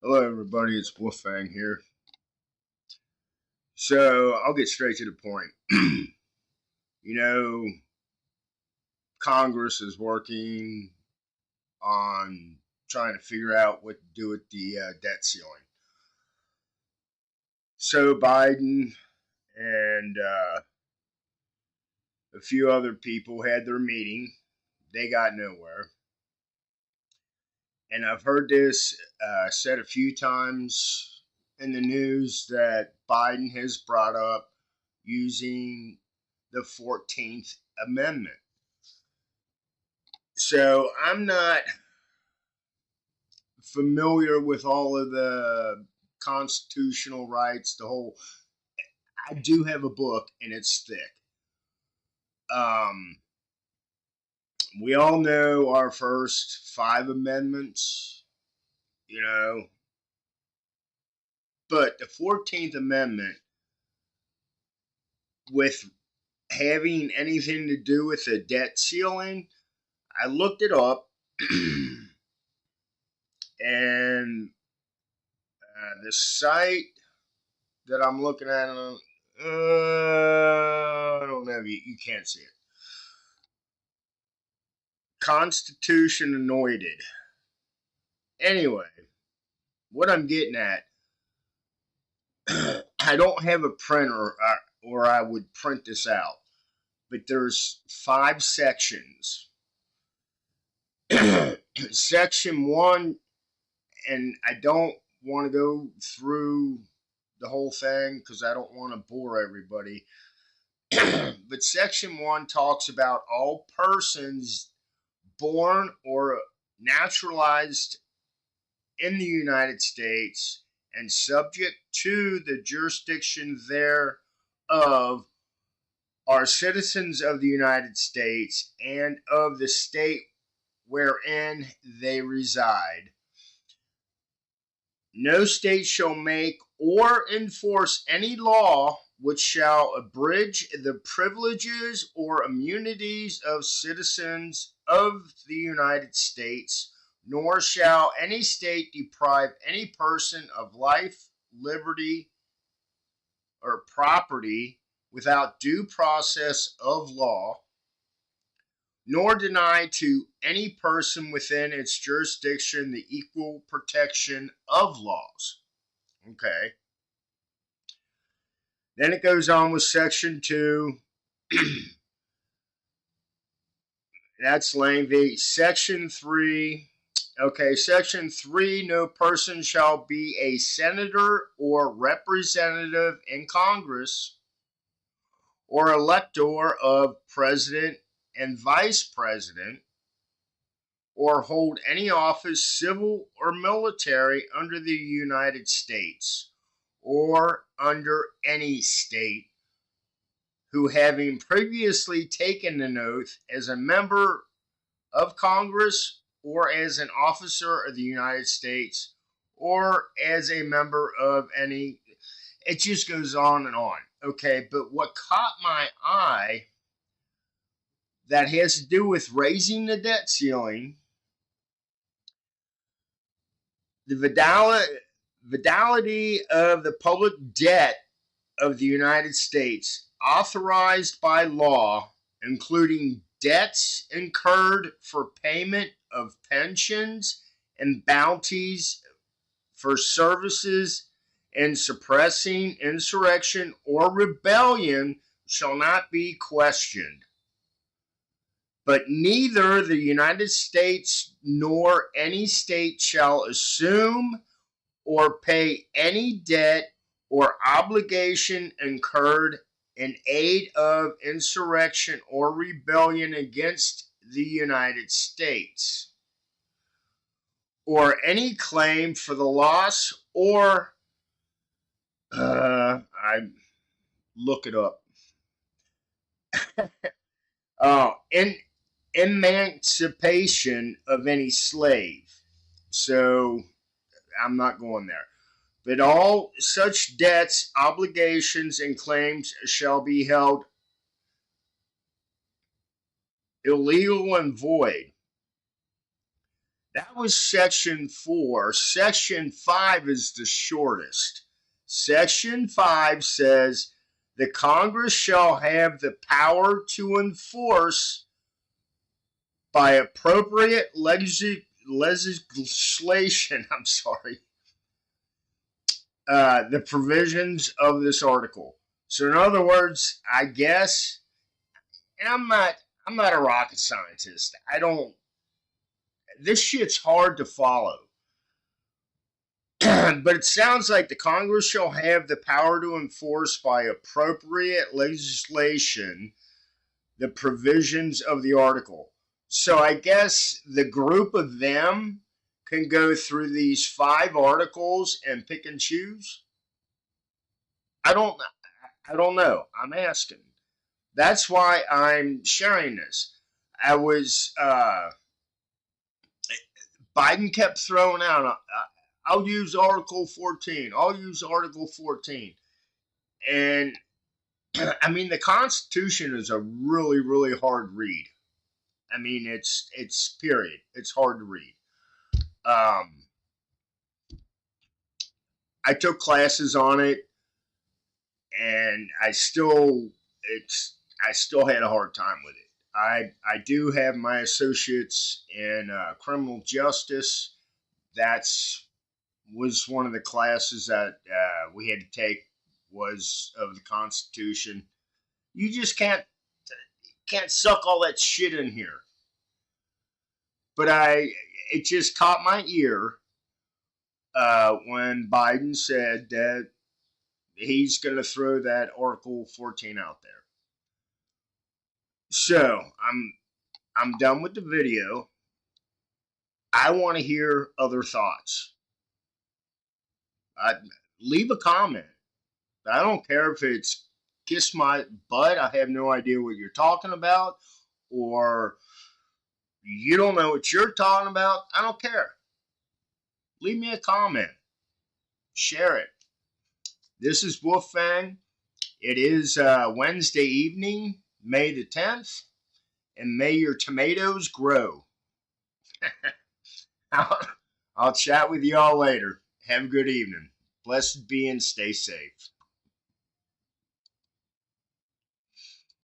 Hello, everybody. It's Wolfang here. So I'll get straight to the point. you know, Congress is working on trying to figure out what to do with the debt ceiling. So Biden and a few other people had their meeting. They got nowhere. And I've heard this said a few times in the news that Biden has brought up using the 14th Amendment. So I'm not familiar with all of the constitutional rights, the whole. I do have a book and it's thick. Um, we all know our first five amendments, you know, but the 14th Amendment, with having anything to do with the debt ceiling, I looked it up and the site that I'm looking at, I don't know, you can't see it. Constitution anointed. Anyway, what I'm getting at, I don't have a printer or I would print this out, but there's five sections. Section one, and I don't want to go through the whole thing because I don't want to bore everybody. But section one talks about all persons born or naturalized in the United States and subject to the jurisdiction thereof are citizens of the United States and of the state wherein they reside. No state shall make or enforce any law which shall abridge the privileges or immunities of citizens of the United States, nor shall any state deprive any person of life, liberty, or property without due process of law, nor deny to any person within its jurisdiction the equal protection of laws. Okay. Then it goes on with section 2. That's lengthy. Section 3. Okay, section 3, no person shall be a senator or representative in Congress or elector of president and vice president or hold any office, civil or military, under the United States or under any state, who, having previously taken an oath as a member of Congress or as an officer of the United States or as a member of any, it just goes on and on. Okay, but what caught my eye that has to do with raising the debt ceiling, the validity of the public debt of the United States authorized by law, including debts incurred for payment of pensions and bounties for services in suppressing insurrection or rebellion, shall not be questioned. But neither the United States nor any state shall assume or pay any debt or obligation incurred in aid of insurrection or rebellion against the United States, or any claim for the loss or I look it up. In emancipation of any slave. So I'm not going there. But all such debts, obligations, and claims shall be held illegal and void. That was section 4. Section 5 is the shortest. Section 5 says the Congress shall have the power to enforce by appropriate legislation, I'm sorry, the provisions of this article. So in other words, I guess, and I'm not a rocket scientist. I don't, this shit's hard to follow. But it sounds like the Congress shall have the power to enforce by appropriate legislation the provisions of the article. So I guess the group of them can go through these 5 articles and pick and choose. I don't know. I'm asking. That's why I'm sharing this. I was Biden kept throwing out, I'll use Article 14. I'll use Article 14. And I mean, the Constitution is a really, really hard read. I mean, it's period. It's hard to read. Um, I took classes on it, and I still had a hard time with it. I do have my associates in criminal justice. That's was one of the classes that we had to take was of the Constitution. You just can't suck all that shit in here. But it just caught my ear when Biden said that he's going to throw that Article 14 out there. So I'm done with the video. I want to hear other thoughts. Leave a comment. I don't care if it's kiss my butt. I have no idea what you're talking about, or you don't know what you're talking about. I don't care. Leave me a comment. Share it. This is Wolfgang. It is Wednesday evening, May the 10th, and may your tomatoes grow. I'll chat with y'all later. Have a good evening. Blessed be and stay safe.